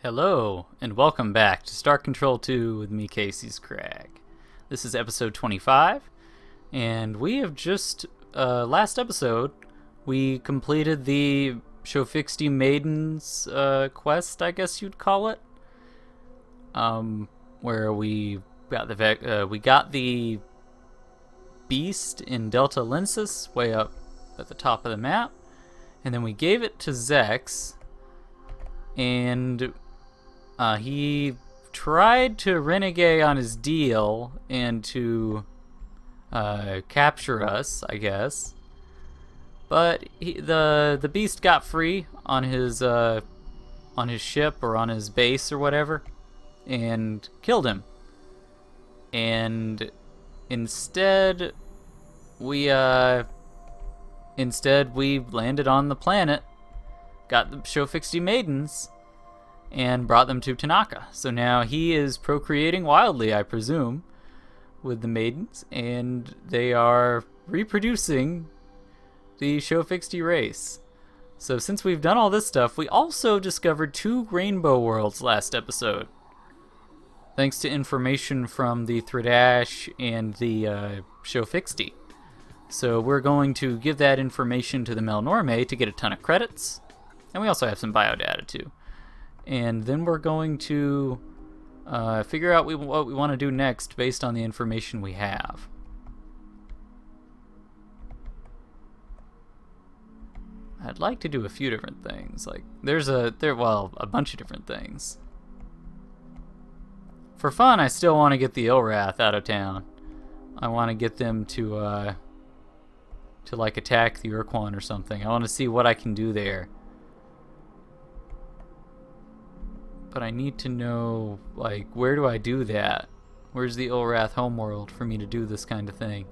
Hello, and welcome back to Star Control 2 with me, Casey's Crag. This is episode 25, and we have just, last episode, we completed the zoq-fot-pik Maidens quest, I guess you'd call it. Where we got the beast in Delta Lensis, way up at the top of the map, and then we gave it to Zex, and he tried to renegade on his deal and to capture us, I guess. But the beast got free on his ship or on his base or whatever, and killed him. And instead we landed on the planet, got the zoq-fot-pik Maidens, and brought them to Tanaka. So now he is procreating wildly, I presume, with the maidens, and they are reproducing the zoq-fot-pik race. So since we've done all this stuff, we also discovered 2 rainbow worlds last episode, thanks to information from the Thredash and the zoq-fot-pik. So we're going to give that information to the Melnorme to get a ton of credits, and we also have some biodata too. And then we're going to figure out what we want to do next based on the information we have. I'd like to do a few different things. Like a bunch of different things. For fun, I still want to get the Ilrath out of town. I want to get them to like attack the Ur-Quan or something. I want to see what I can do there. But I need to know, like, where do I do that? Where's the Ilrath homeworld for me to do this kind of thing?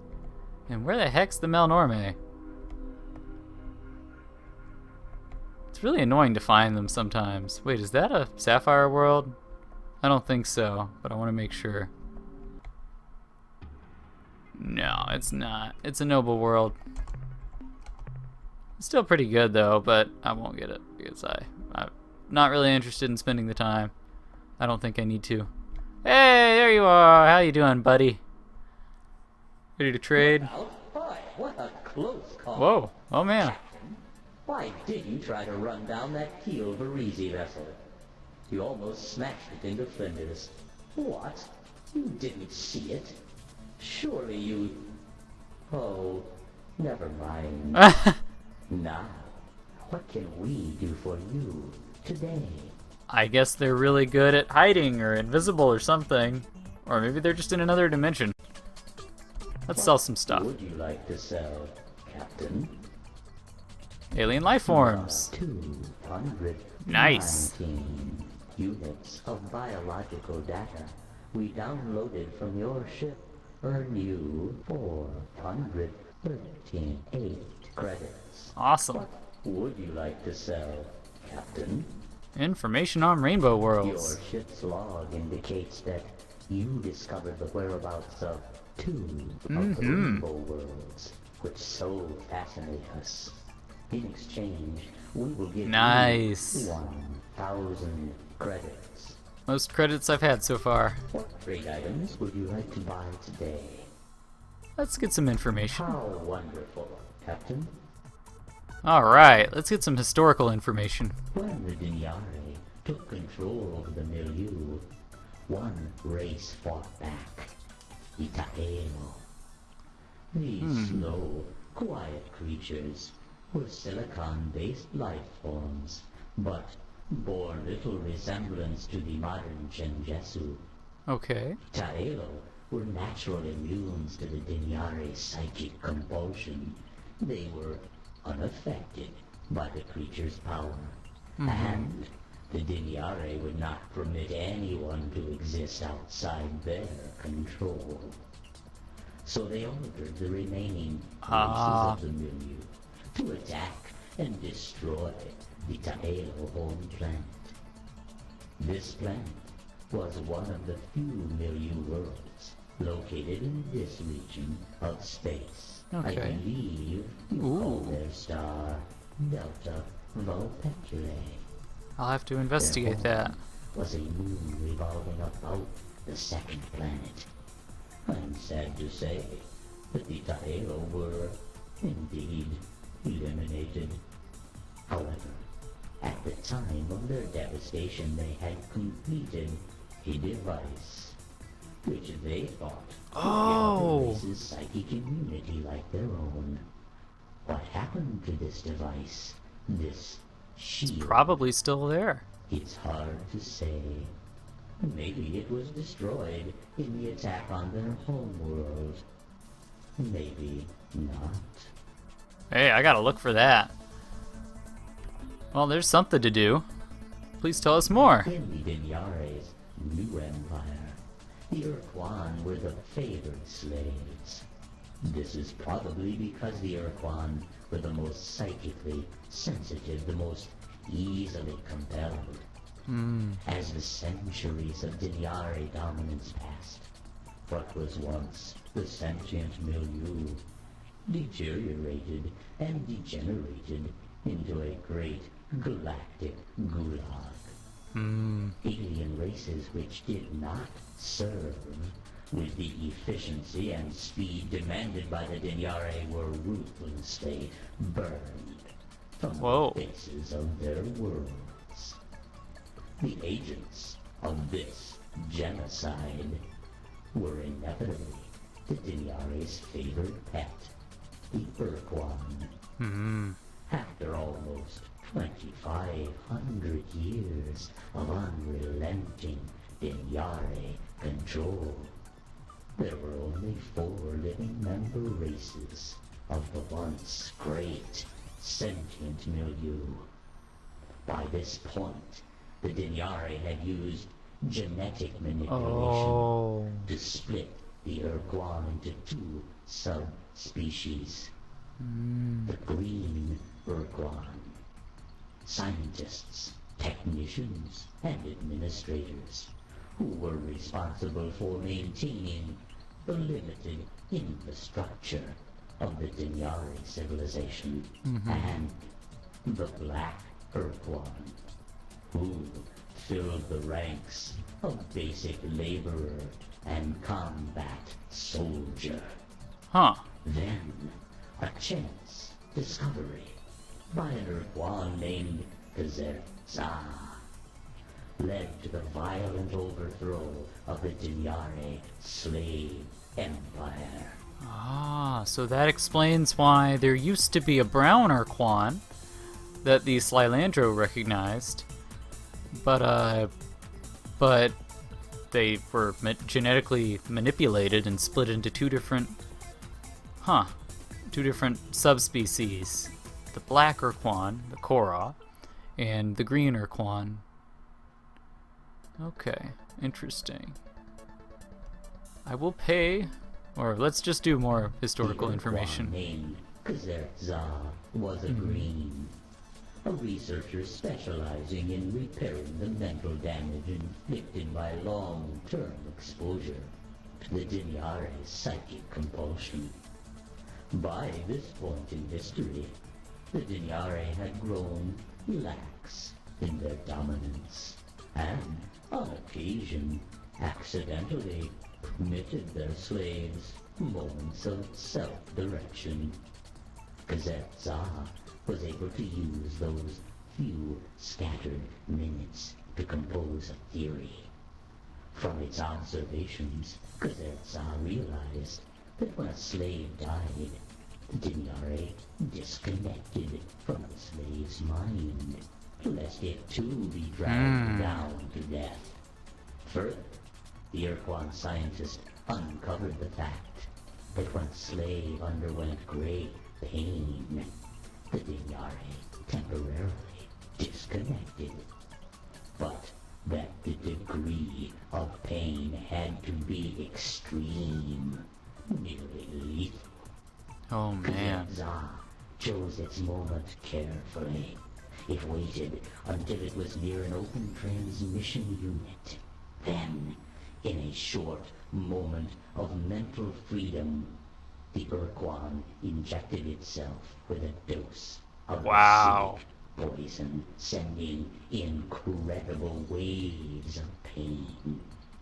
And where the heck's the Melnorme? It's really annoying to find them sometimes. Wait, is that a Sapphire world? I don't think so, but I want to make sure. No, it's not. It's a noble world. It's still pretty good though, but I won't get it because I'm not really interested in spending the time. I don't think I need to. Hey, there you are. How you doing, buddy? Ready to trade? What a close call. Whoa. Oh, man. Why did you try to run down that Keel Varese vessel? You almost smashed it into flinders. What? You didn't see it? Surely you... Oh, never mind. Now, what can we do for you today? I guess they're really good at hiding or invisible or something. Or maybe they're just in another dimension. Let's sell some stuff. What would you like to sell, Captain? Alien life forms. 219 Nice. units of biological data we downloaded from your ship earn you 413 credits. Awesome. What would you like to sell, Captain? Information on rainbow Your worlds. ship's log indicates that you discovered the whereabouts of 2 of the rainbow worlds, which so fascinate us. In exchange, we will give Nice. you 1,000 credits. Most credits I've had so far. What trade items would you like to buy today? Let's get some information. How wonderful, Captain. Alright, let's get some historical information. When the Dnyarri took control over the milieu, one race fought back. The Taelo. These slow, quiet creatures were silicon-based life forms, but bore little resemblance to the modern Genjesu. Okay. Taelo were natural immunes to the Dnyarri's psychic compulsion. They were unaffected by the creature's power, and the Dnyarri would not permit anyone to exist outside their control. So they ordered the remaining races of the milieu to attack and destroy the Taelo home planet. This planet was one of the few milieu worlds located in this region of space. Okay. I believe you call their star Delta Vulpeculae. I'll have to investigate that. was a moon revolving about the second planet. I'm sad to say that the Taelo were, indeed, eliminated. However, at the time of their devastation they had completed a device which they thought would give the race's psychic immunity like their own. What happened to this device? This shield? Probably still there. It's hard to say. Maybe it was destroyed in the attack on their homeworld. Maybe not. Hey, I gotta look for that. Well, there's something to do. Please tell us more. In the Dnyarri's new empire, the Ur-Quan were the favored slaves. This is probably because the Ur-Quan were the most psychically sensitive, the most easily compelled. As the centuries of Dnyarri dominance passed, what was once the sentient milieu deteriorated and degenerated into a great galactic gulag. Alien races which did not serve with the efficiency and speed demanded by the Dnyarri were ruthlessly burned from the faces of their worlds. The agents of this genocide were inevitably the Dnyarri's favored pet, the Ur-Quan. After almost 2,500 years of unrelenting Dnyarri control, there were only 4 living member races of the once great sentient milieu. By this point, the Dnyarri had used genetic manipulation to split the Ur-Quan into 2 subspecies. The green Ur-Quan. Scientists, technicians, and administrators who were responsible for maintaining the limited infrastructure of the Dnyarri civilization. And the black Ur-Quan, who filled the ranks of basic laborer and combat soldier. Then, a chance discovery by an Ur-Quan named Kazerza led to the violent overthrow of the Dnyarri slave empire. So that explains why there used to be a brown Ur-Quan that the Slylandro recognized, but they were genetically manipulated and split into 2 different subspecies. The black Ur-Quan, the Korra, and the green Ur-Quan. Okay, interesting. I will pay, or let's just do more historical information. Named Kazerza was a green, a researcher specializing in repairing the mental damage inflicted by long-term exposure to the Dnyarri's psychic compulsion. By this point in history, the Dnyarri had grown lax in their dominance, and on occasion accidentally permitted their slaves moments of self-direction. Kazerza was able to use those few scattered minutes to compose a theory. From its observations, Kazerza realized that when a slave died, the Dnyarri disconnected from the slave's mind, lest it too be dragged down to death. Further, the Ur-Quan scientist uncovered the fact that when a slave underwent great pain, the Dnyarri temporarily disconnected, but that the degree of pain had to be extreme, nearly lethal. Oh man. Kazerza chose its moment carefully. It waited until it was near an open transmission unit. Then, in a short moment of mental freedom, the Ur-Quan injected itself with a dose of acidic poison sending incredible waves of pain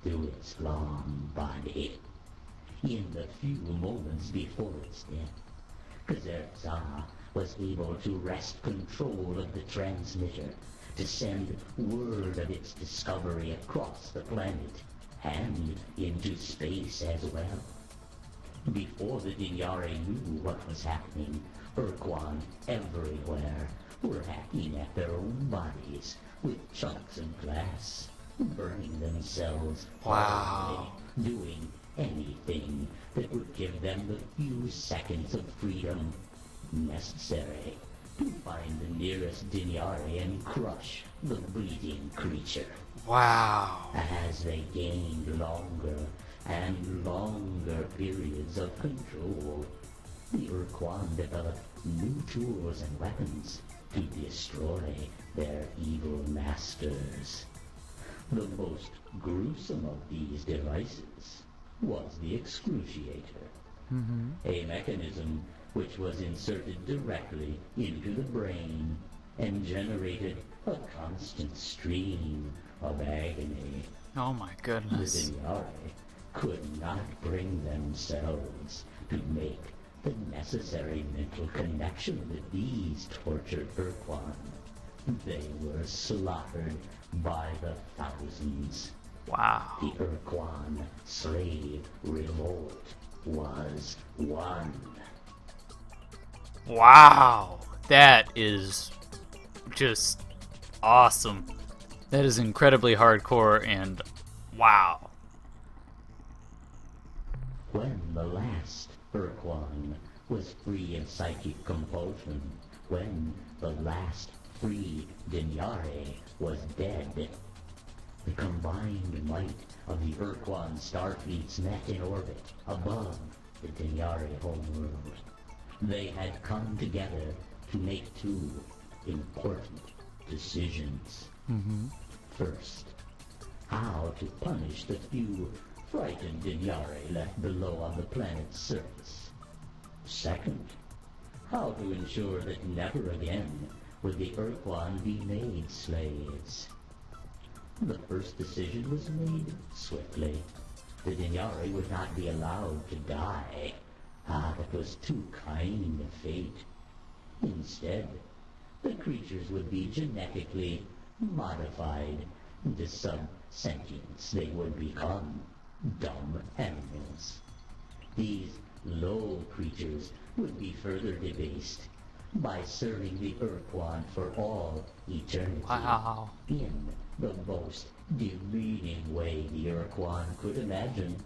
through its long body. In the few moments before its death, Kazerza was able to wrest control of the transmitter to send word of its discovery across the planet and into space as well. Before the Dnyarri knew what was happening, Ur-Quan everywhere were hacking at their own bodies with chunks of glass, burning themselves Wow. horribly, doing anything that would give them the few seconds of freedom necessary to find the nearest Dnyarri and crush the bleeding creature. Wow. As they gained longer and longer periods of control, the Ur-Quan developed new tools and weapons to destroy their evil masters. The most gruesome of these devices was the excruciator, a mechanism which was inserted directly into the brain and generated a constant stream of agony. Oh my The goodness. Dnyarri could not bring themselves to make the necessary mental connection with these tortured Ur-Quan. They were slaughtered by the thousands. Wow. The Ur-Quan slave revolt was won. Wow. That is just awesome. That is incredibly hardcore and wow. When the last Ur-Quan was free of psychic compulsion, when the last free Dnyarri was dead, the combined might of the Ur-Quan starfleets met in orbit above the Dnyarri homeworld. They had come together to make two important decisions. First, how to punish the few frightened Dnyarri left below on the planet's surface. Second, how to ensure that never again would the Ur-Quan be made slaves. The first decision was made swiftly. The Dnyarri would not be allowed to die. That was too kind a fate. Instead, the creatures would be genetically modified into sub-sentients. They would become dumb animals. These low creatures would be further debased by serving the Ur-Quan for all eternity. Wow. In the most demeaning way the Ur-Quan could imagine,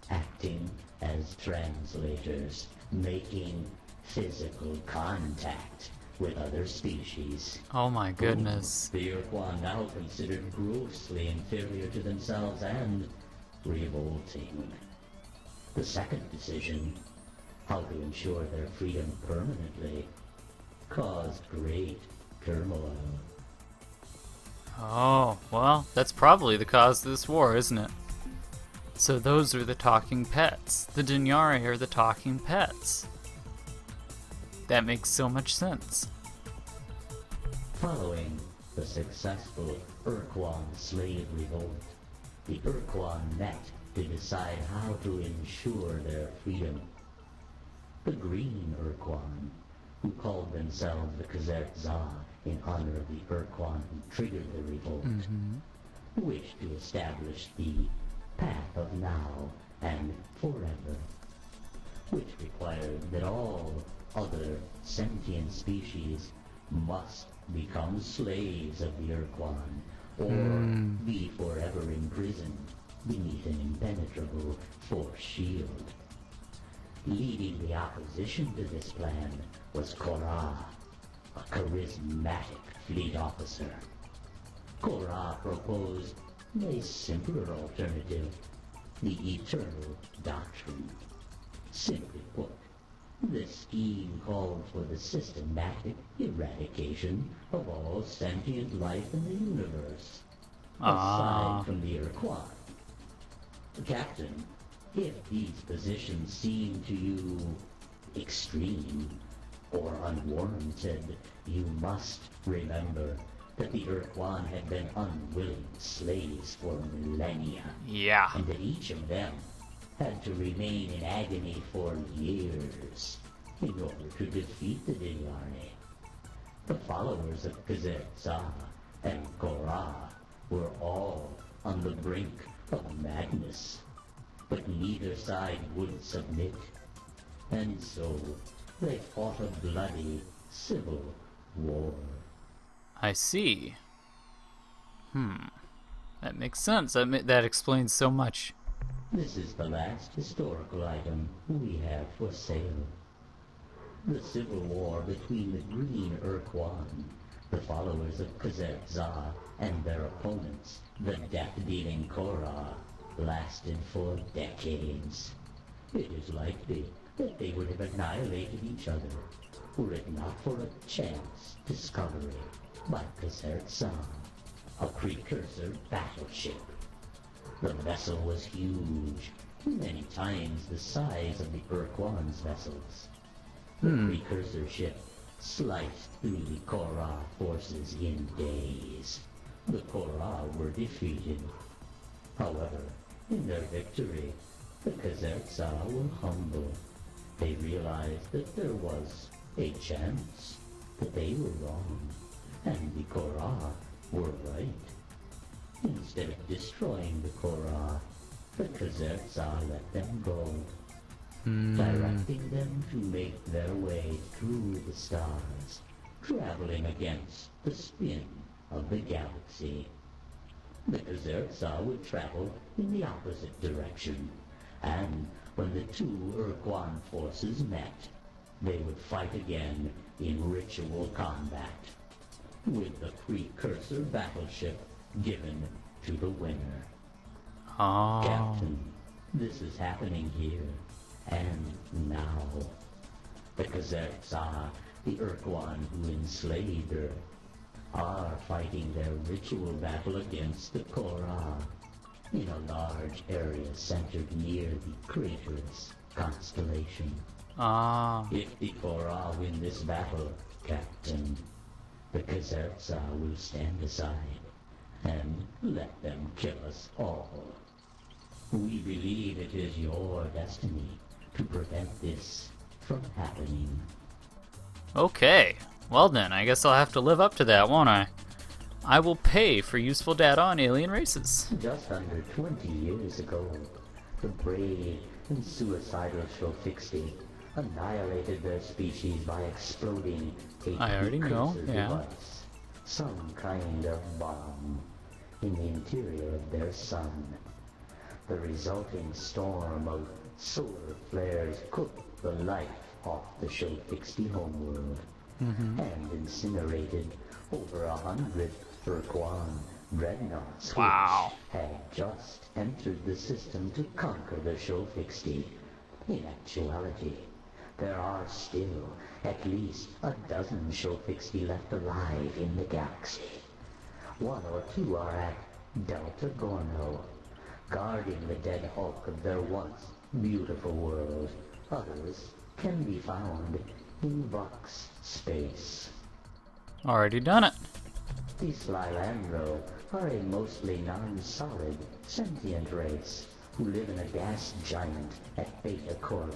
acting as translators, making physical contact with other species. Oh my goodness. The Ur-Quan now considered grossly inferior to themselves and revolting. The second decision, how to ensure their freedom permanently, caused great turmoil. Oh, well, that's probably the cause of this war, isn't it? So those are the talking pets. The Dnyarri are the talking pets. That makes so much sense. Following the successful Ur-Quan slave revolt, the Ur-Quan met to decide how to ensure their freedom. The Green Ur-Quan, who called themselves the Kazerza in honor of the Ur-Quan who triggered the revolt, wished to establish the path of now and forever, which required that all other sentient species must become slaves of the Ur-Quan or be forever imprisoned beneath an impenetrable force shield. Leading the opposition to this plan was Korra, a charismatic fleet officer. Korra proposed a simpler alternative, the Eternal Doctrine. Simply put, the scheme called for the systematic eradication of all sentient life in the universe, aside from the Ur-Quan. Captain, if these positions seem to you extreme, or unwarranted, you must remember that the Ur-Quan had been unwilling slaves for millennia, Yeah. and that each of them had to remain in agony for years in order to defeat the Dnyarri. The followers of Zoq and Korra were all on the brink of madness, but neither side would submit, and so they fought a bloody civil war. I see. That makes sense. That explains so much. This is the last historical item we have for sale. The civil war between the Green Ur-Quan, the followers of Zoq, and their opponents, the death-dealing Korra, lasted for decades. It is likely that they would have annihilated each other, were it not for a chance discovery by Zoq, a precursor battleship. The vessel was huge, many times the size of the Ur-Quan's vessels. The precursor ship sliced through the Korra forces in days. The Korra were defeated. However, in their victory, the Zoq were humble. They realized that there was a chance that they were wrong, and the Korra were right. Instead of destroying the Korra, the Zoq let them go, directing them to make their way through the stars, traveling against the spin of the galaxy. The Zoq would travel in the opposite direction, and when the two Ur-Quan forces met, they would fight again in ritual combat, with the precursor battleship given to the winner. Oh. Captain, this is happening here and now. The Zoq, the Ur-Quan who enslaved her, are fighting their ritual battle against the Korra in a large area centered near the Craterus constellation. Ah. If the Korra win this battle, Captain, the Zoq will stand aside and let them kill us all. We believe it is your destiny to prevent this from happening. Okay. Well then, I guess I'll have to live up to that, won't I? I will pay for useful data on alien races. Just under 20 years ago, the brave and suicidal zoq-fot-pik annihilated their species by exploding a I already know, precursor yeah. device, some kind of bomb, in the interior of their sun. The resulting storm of solar flares cooked the life off the zoq-fot-pik homeworld, and incinerated over 100 Ur-Quan dreadnoughts Wow. which had just entered the system to conquer the zoq-fot-pik. In actuality, there are still at least a dozen zoq-fot-pik left alive in the galaxy. 1 or 2 are at Delta Gorno, guarding the dead hulk of their once beautiful world. Others can be found in Vox space. Already done it. The Slilandro are a mostly non-solid, sentient race who live in a gas giant at Beta Cori.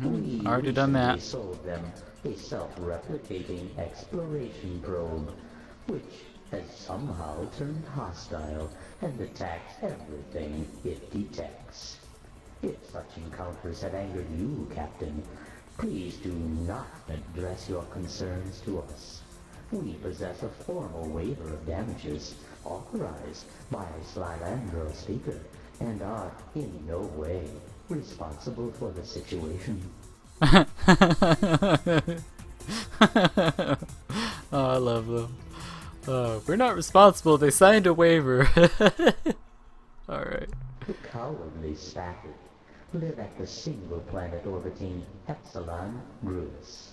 We Already done recently that. sold them a self-replicating exploration probe, which has somehow turned hostile and attacks everything it detects. If such encounters have angered you, Captain, please do not address your concerns to us. We possess a formal waiver of damages authorized by a Slilandro speaker and are in no way responsible for the situation. Oh, I love them. We're not responsible. They signed a waiver. Alright. The cowardly Static live at the single planet orbiting Epsilon Gruis.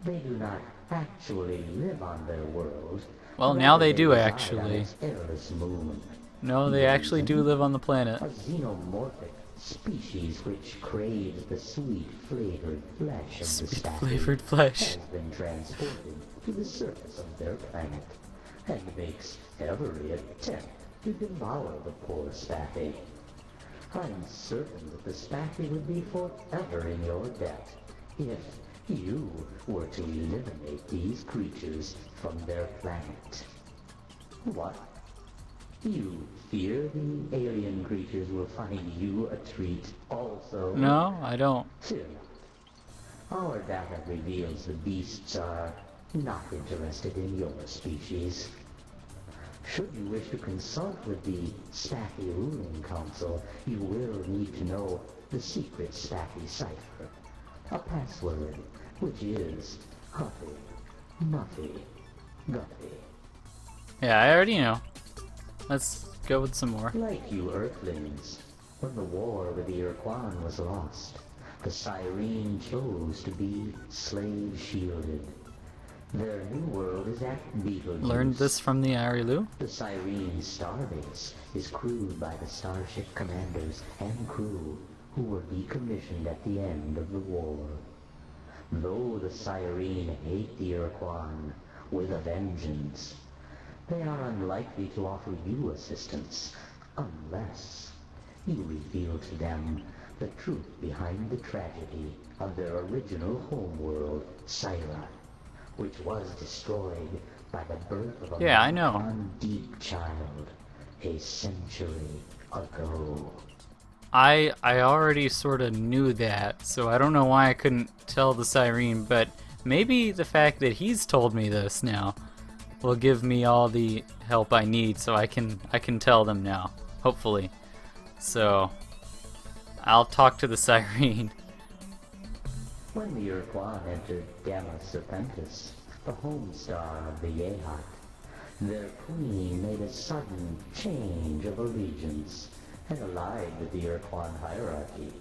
They do not actually live on their world. Well, now Rather, they do reside on actually. its airless moon. No, they actually do live on the planet. A xenomorphic species which craves the sweet-flavored flesh of the Sweet Spaffy flavored flesh. has been transported to the surface of their planet and makes every attempt to devour the poor Spaffy. I'm certain that the Spaffy would be forever in your debt if you were to eliminate these creatures from their planet. What? You fear the alien creatures will find you a treat also? No, I don't. Fear not. Our data reveals the beasts are not interested in your species. Should you wish to consult with the Spaffy Ruling Council, you will need to know the secret Spaffy cipher. A password, which is Huffy, Muffy, Guffy. Yeah, I already know. Let's go with some more. Like you Earthlings, when the war with the Ur-Quan was lost, the Cyrene chose to be slave-shielded. Their new world is at Beetlejuice. Learned this from the Arilu. The Cyrene starbase is crewed by the starship commanders and crew who were decommissioned at the end of the war. Though the Cyrene hate the Ur-Quan with a vengeance, they are unlikely to offer you assistance unless you reveal to them the truth behind the tragedy of their original homeworld, Syra, which was destroyed by the birth of a I know. undeep child a century ago. I already sort of knew that, so I don't know why I couldn't tell the Cyrene, but maybe the fact that he's told me this now will give me all the help I need, so I can tell them now, hopefully. So I'll talk to the Cyrene. When the Ur-Quan entered Gamma Serpentis, the home star of the Yehat, their queen made a sudden change of allegiance and allied with the Ur-Quan hierarchy.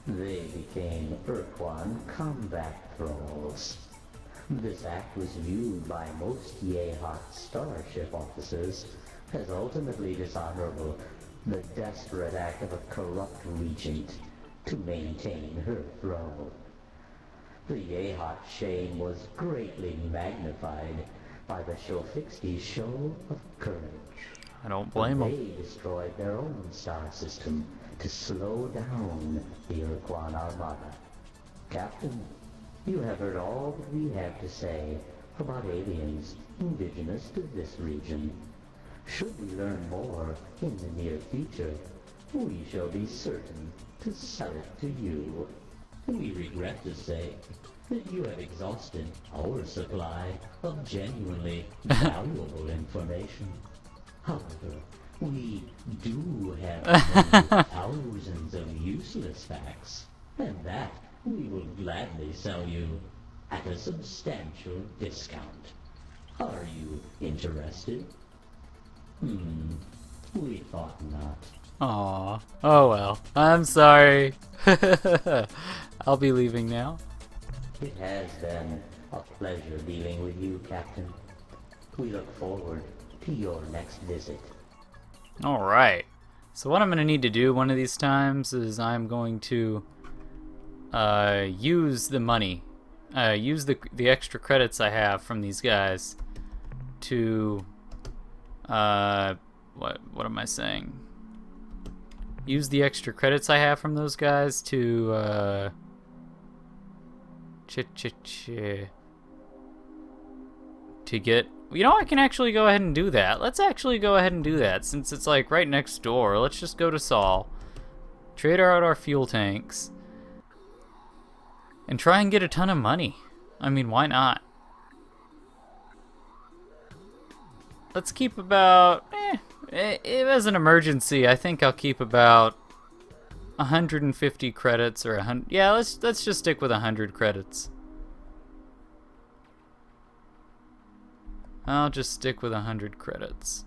They became Ur-Quan combat thralls. This act was viewed by most Yehat starship officers as ultimately dishonorable, the desperate act of a corrupt regent to maintain her throne. The Yehat shame was greatly magnified by the Shofixti show of courage. I don't blame them. They destroyed their own star system to slow down the Ur-Quan armada. Captain, you have heard all that we have to say about aliens indigenous to this region. Should we learn more in the near future, we shall be certain to sell it to you. We regret to say that you have exhausted our supply of genuinely valuable information. However, we do have many thousands of useless facts, and that we will gladly sell you at a substantial discount. Are you interested? We thought not. Aw. Oh well. I'm sorry. I'll be leaving now. It has been a pleasure dealing with you, Captain. We look forward to your next visit. Alright. So what I'm going to need to do one of these times is I'm going to use the money. Use the extra credits I have from these guys to... what am I saying? Use the extra credits I have from those guys to to get, you know, I can actually go ahead and do that. Let's actually go ahead and do that since it's like right next door. Let's just go to Sol, trade out our fuel tanks, and try and get a ton of money. I mean, why not? Let's keep about, as an emergency, I think I'll keep about 150 credits or 100. Yeah, let's just stick with 100 credits. I'll just stick with 100 credits.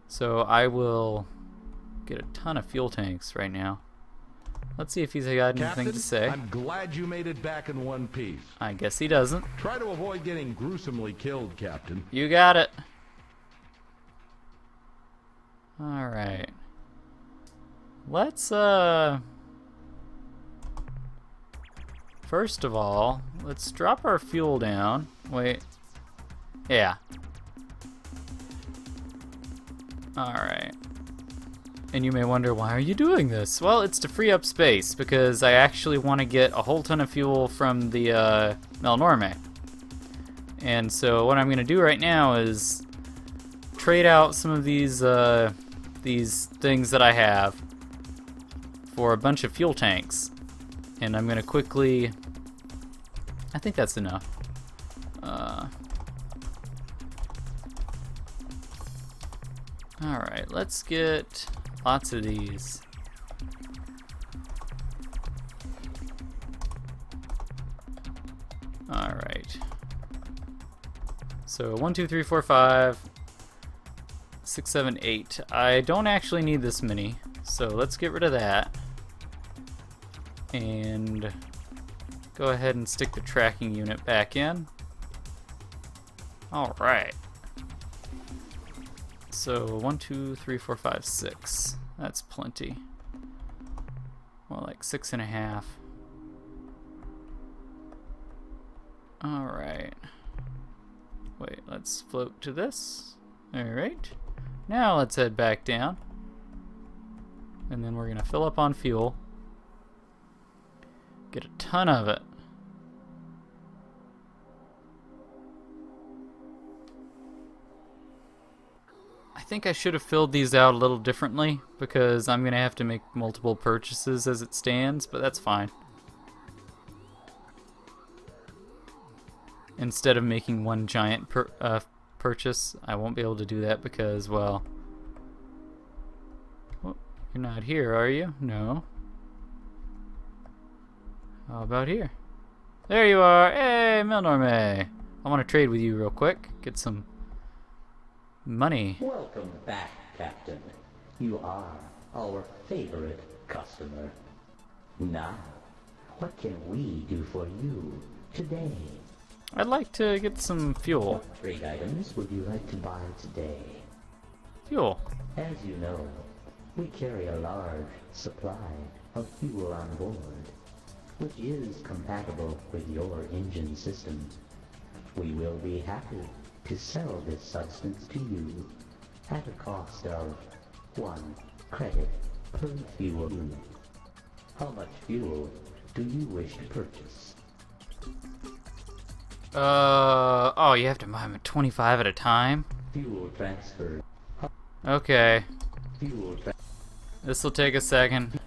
So I will get a ton of fuel tanks right now. Let's see if he's got anything to say. I'm glad you made it back in one piece. I guess he doesn't. Try to avoid getting gruesomely killed, Captain. You got it. Alright. let's first of all, let's drop our fuel down. Wait. Yeah. Alright. And you may wonder, why are you doing this? Well, it's to free up space, because I actually want to get a whole ton of fuel from the Melnorme. And so what I'm going to do right now is trade out some of these things that I have for a bunch of fuel tanks. And I'm going to quickly... I think that's enough. Alright, let's get lots of these. Alright. So 1, 2, 3, 4, 5, 6, 7, 8. I don't actually need this many, so let's get rid of that. And go ahead and stick the tracking unit back in. Alright. So 1, 2, 3, 4, 5, 6. That's plenty. Well, like 6.5. Alright. Wait, let's float to this. Alright. Now let's head back down. And then we're going to fill up on fuel. Get a ton of it. I think I should have filled these out a little differently, because I'm going to have to make multiple purchases as it stands, but that's fine. Instead of making one giant purchase, I won't be able to do that because, well... Oh, you're not here, are you? No. How about here? There you are! Hey, Melnorme! I want to trade with you real quick. Get some money. Welcome back, Captain. You are our favorite customer. Now, what can we do for you today? I'd like to get some fuel. What trade items would you like to buy today? Fuel. As you know, we carry a large supply of fuel on board, which is compatible with your engine system. We will be happy to sell this substance to you at a cost of 1 credit per fuel unit. How much fuel do you wish to purchase? Oh, you have to buy them at 25 at a time? Fuel transfer. Okay. Fuel This will take a second.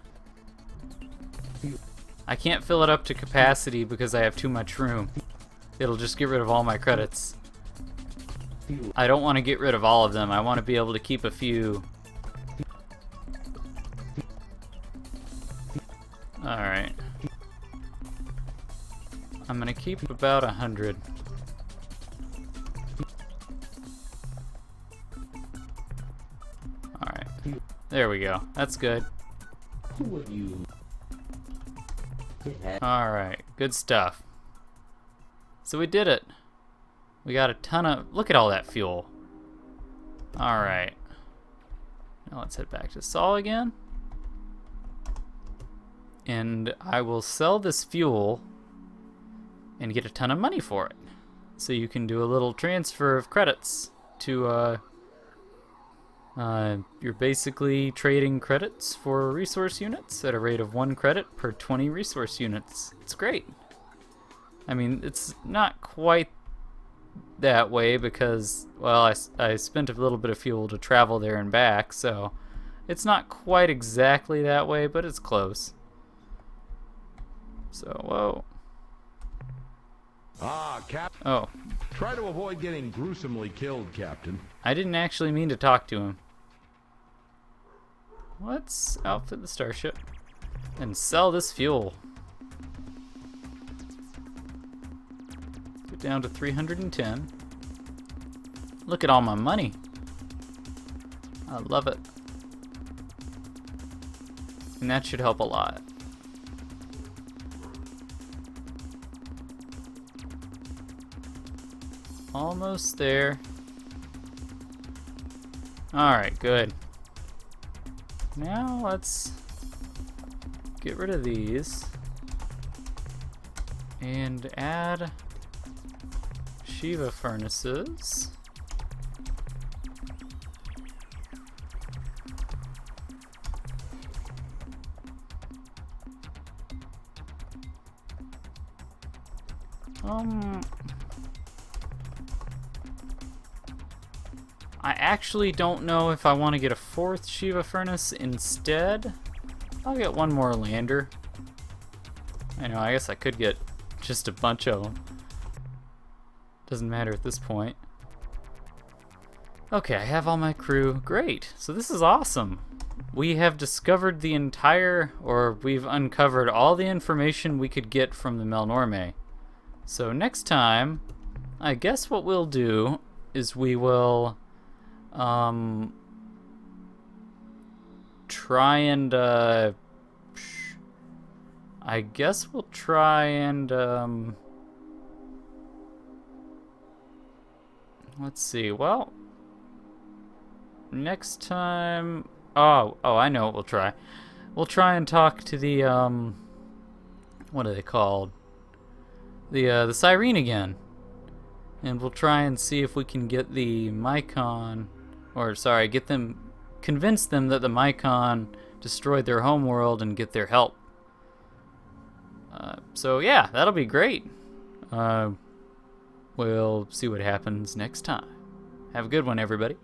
I can't fill it up to capacity because I have too much room. It'll just get rid of all my credits. I don't want to get rid of all of them. I want to be able to keep a few. Alright. I'm going to keep about 100. Alright. There we go. That's good. Alright. Good stuff. So we did it. We got a ton of... Look at all that fuel. Alright. Now let's head back to Sol again. And I will sell this fuel and get a ton of money for it. So you can do a little transfer of credits to... you're basically trading credits for resource units at a rate of 1 credit per 20 resource units. It's great. I mean, it's not quite that way because, well, I spent a little bit of fuel to travel there and back, so it's not quite exactly that way, but it's close. So, whoa. Ah, Captain. Oh. Try to avoid getting gruesomely killed, Captain. I didn't actually mean to talk to him. Let's outfit the starship and sell this fuel. Get down to 310. Look at all my money. I love it. And that should help a lot. Almost there. Alright, good. Now let's get rid of these. And add Shiva furnaces. I actually don't know if I want to get a 4th Shiva furnace instead. I'll get one more lander. I know, I guess I could get just a bunch of them. Doesn't matter at this point. Okay, I have all my crew. Great. So this is awesome. We have discovered the entire, or we've uncovered all the information we could get from the Melnorme. So next time, I guess what we'll do is we will try and I guess we'll try and let's see. Well, next time, oh, I know what we'll try. We'll try and talk to the what are they called? The Siren again. And we'll try and see if we can get the Mycon, or sorry, convince them that the Mycon destroyed their homeworld and get their help. So yeah, that'll be great. We'll see what happens next time. Have a good one, everybody.